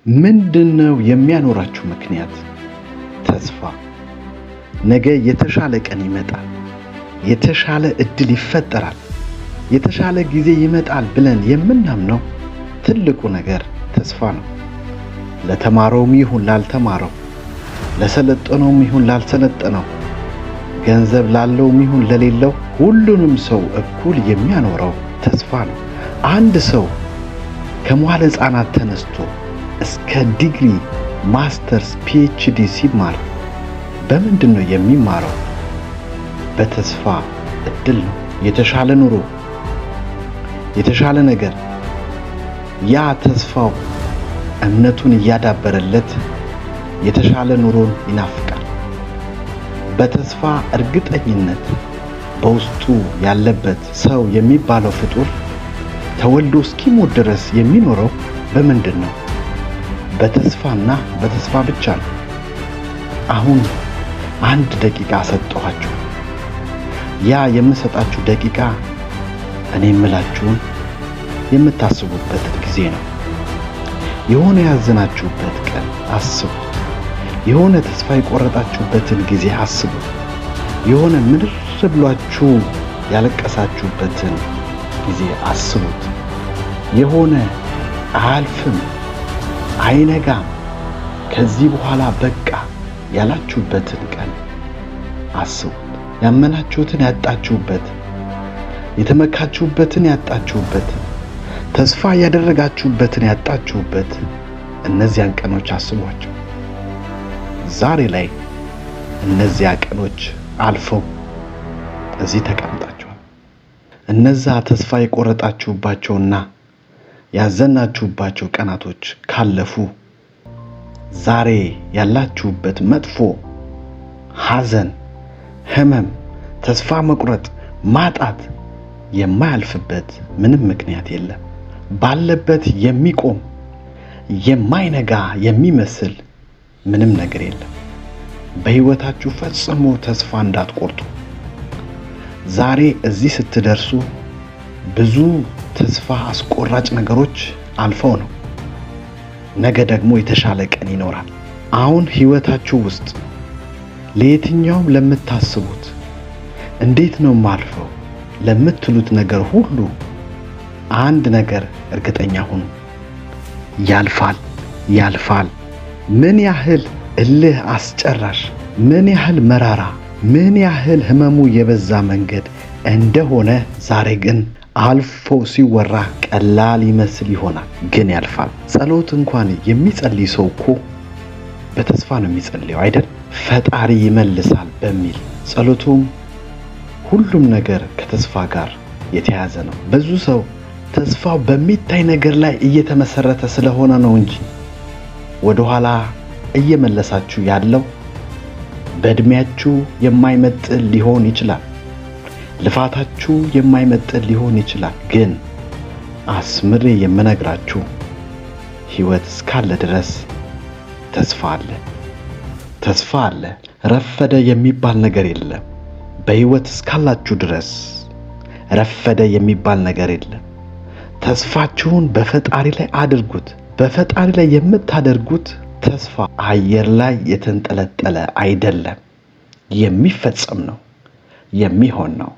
ምንድነው የሚያኖራችሁ ምክንያት? ተስፋ። ነገ የተሻለ ቀን ይመጣል፣ የተሻለ እድል ይፈጠራል፣ የተሻለ ጊዜ ይመጣል ብለን የምናምነው ትልቁ ነገር ተስፋ ነው። ለተማረውም ይሁን ላልተማረው፣ ለሰለጠነውም ይሁን ላልሰለጠነው፣ ገንዘብ ላለውም ይሁን ለሌለው ሁሉንም ሰው እኩል የሚያኖረው ተስፋ ነው። አንድ ሰው ከመዋለ ሕፃናት ተነስቶ እስከ ዲግሪ፣ ማስተርስ፣ ፒኤችዲ ሲማር በምንድነው የሚማረው? በተስፋ እድል ነው። የተሻለ ኑሮ፣ የተሻለ ነገር። ያ ተስፋው እምነቱን እያዳበረለት የተሻለ ኑሮን ይናፍቃል። በተስፋ እርግጠኝነት በውስጡ ያለበት ሰው የሚባለው ፍጡር ተወልዶ እስኪሞት ድረስ የሚኖረው በምንድን ነው? በተስፋና በተስፋ ብቻ ነው። አሁን 1 ደቂቃ ሰጠኋችሁ። ያ የምሰጣችሁ ደቂቃ እኔ የምላችሁን የምታስቡበት ጊዜ ነው። የሆነ ያዘናችሁበት ቀን አስቡት። የሆነ ተስፋ የቆረጣችሁበትን ጊዜ አስቡት። የሆነ ምድር ብሏችሁ ያለቀሳችሁበትን ጊዜ አስቡት። የሆነ አያልፍም፣ አይነጋም፣ ከዚህ በኋላ በቃ ያላችሁበትን ቀን አስቡት። ያመናችሁትን ያጣችሁበት፣ የተመካችሁበትን ያጣችሁበት፣ ተስፋ ያደረጋችሁበትን ያጣችሁበት እነዚያን ቀኖች አስቧቸው። ዛሬ ላይ እነዚያ ቀኖች አልፈው እዚህ ተቀምጣችኋል። እነዛ ተስፋ የቆረጣችሁባቸውና ያዘናችሁባቸው ቀናቶች ካለፉ ዛሬ ያላችሁበት መጥፎ ሐዘን፣ ህመም፣ ተስፋ መቁረጥ፣ ማጣት የማያልፍበት ምንም ምክንያት የለም። ባለበት የሚቆም የማይነጋ የሚመስል ምንም ነገር የለም። በህይወታችሁ ፈጽሞ ተስፋ እንዳትቆርጡ። ዛሬ እዚህ ስትደርሱ ብዙ ተስፋ አስቆራጭ ነገሮች አልፈው ነው። ነገ ደግሞ የተሻለ ቀን ይኖራል። አሁን ህይወታችሁ ውስጥ ለየትኛውም ለምታስቡት እንዴት ነው ማልፈው ለምትሉት ነገር ሁሉ አንድ ነገር እርግጠኛ ሁኑ፣ ያልፋል። ያልፋል። ምን ያህል እልህ አስጨራሽ፣ ምን ያህል መራራ፣ ምን ያህል ህመሙ የበዛ መንገድ እንደሆነ ዛሬ ግን አልፎ ሲወራ ቀላል ይመስል ይሆናል፣ ግን ያልፋል። ጸሎት እንኳን የሚጸልይ ሰው እኮ በተስፋ ነው የሚጸልየው አይደል? ፈጣሪ ይመልሳል በሚል ጸሎቱም ሁሉም ነገር ከተስፋ ጋር የተያዘ ነው። ብዙ ሰው ተስፋው በሚታይ ነገር ላይ እየተመሰረተ ስለሆነ ነው እንጂ ወደኋላ እየመለሳችሁ ያለው በእድሜያችሁ የማይመጥን ሊሆን ይችላል፣ ልፋታችሁ የማይመጥን ሊሆን ይችላል። ግን አስምሬ የምነግራችሁ ህይወት እስካለ ድረስ ተስፋ አለ። ተስፋ አለ። ረፈደ የሚባል ነገር የለም። በህይወት እስካላችሁ ድረስ ረፈደ የሚባል ነገር የለም። ተስፋችሁን በፈጣሪ ላይ አድርጉት። በፈጣሪ ላይ የምታደርጉት ተስፋ አየር ላይ የተንጠለጠለ አይደለም፣ የሚፈጸም ነው፣ የሚሆን ነው።